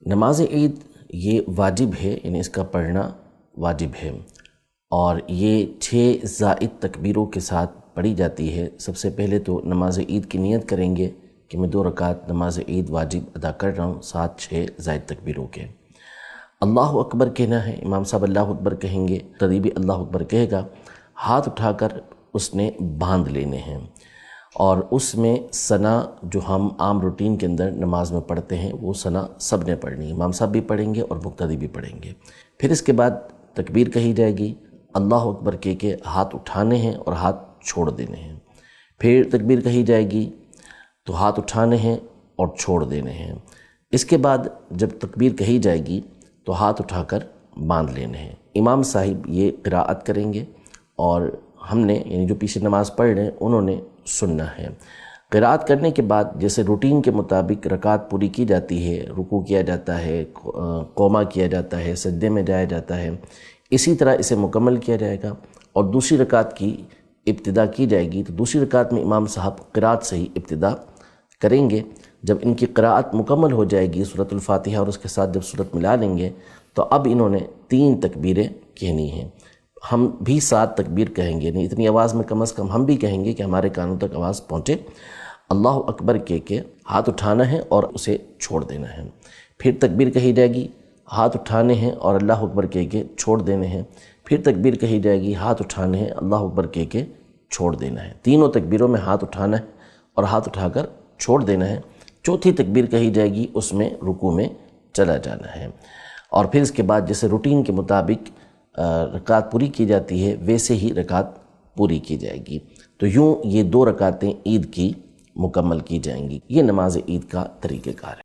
نماز عید یہ واجب ہے، یعنی اس کا پڑھنا واجب ہے، اور یہ 6 زائد تکبیروں کے ساتھ پڑھی جاتی ہے۔ سب سے پہلے تو نماز عید کی نیت کریں گے کہ میں 2 رکعت نماز عید واجب ادا کر رہا ہوں، ساتھ 6 زائد تکبیروں کے۔ اللہ اکبر کہنا ہے، امام صاحب اللہ اکبر کہیں گے، قریبی اللہ اکبر کہے گا، ہاتھ اٹھا کر اس نے باندھ لینے ہیں، اور اس میں ثنا جو ہم عام روٹین کے اندر نماز میں پڑھتے ہیں وہ ثنا سب نے پڑھنی ہے، امام صاحب بھی پڑھیں گے اور مقتدی بھی پڑھیں گے۔ پھر اس کے بعد تکبیر کہی جائے گی، اللہ اکبر کہہ کے ہاتھ اٹھانے ہیں اور ہاتھ چھوڑ دینے ہیں۔ پھر تکبیر کہی جائے گی تو ہاتھ اٹھانے ہیں اور چھوڑ دینے ہیں۔ اس کے بعد جب تکبیر کہی جائے گی تو ہاتھ اٹھا کر باندھ لینے ہیں۔ امام صاحب یہ قراءت کریں گے اور ہم نے یعنی جو پیچھے نماز پڑھ رہے ہیں انہوں نے سننا ہے۔ قراءت کرنے کے بعد جیسے روٹین کے مطابق رکعت پوری کی جاتی ہے، رکوع کیا جاتا ہے، قومہ کیا جاتا ہے، سجدے میں جایا جاتا ہے، اسی طرح اسے مکمل کیا جائے گا، اور دوسری رکعت کی ابتدا کی جائے گی۔ تو دوسری رکعت میں امام صاحب قراءت سے ہی ابتدا کریں گے۔ جب ان کی قراءت مکمل ہو جائے گی سورۃ الفاتحہ اور اس کے ساتھ جب سورت ملا لیں گے تو اب انہوں نے 3 تکبیریں کہنی ہیں۔ ہم بھی 7 تکبیر کہیں گے، نہیں اتنی آواز میں کم از کم ہم بھی کہیں گے کہ ہمارے کانوں تک آواز پہنچے۔ اللہ اکبر کہہ کے ہاتھ اٹھانا ہے اور اسے چھوڑ دینا ہے۔ پھر تکبیر کہی جائے گی، ہاتھ اٹھانے ہیں اور اللہ اکبر کہہ کے چھوڑ دینے ہیں۔ پھر تکبیر کہی جائے گی، ہاتھ اٹھانے ہیں، اللہ اکبر کہہ کے چھوڑ دینا ہے۔ تینوں تکبیروں میں ہاتھ اٹھانا ہے اور ہاتھ اٹھا کر چھوڑ دینا ہے۔ چوتھی تکبیر کہی جائے گی، اس میں رکوع میں چلا جانا ہے، اور پھر اس کے بعد جیسے روٹین کے مطابق رکعت پوری کی جاتی ہے ویسے ہی رکعت پوری کی جائے گی۔ تو یوں یہ 2 رکعتیں عید کی مکمل کی جائیں گی۔ یہ نماز عید کا طریقہ کار ہے۔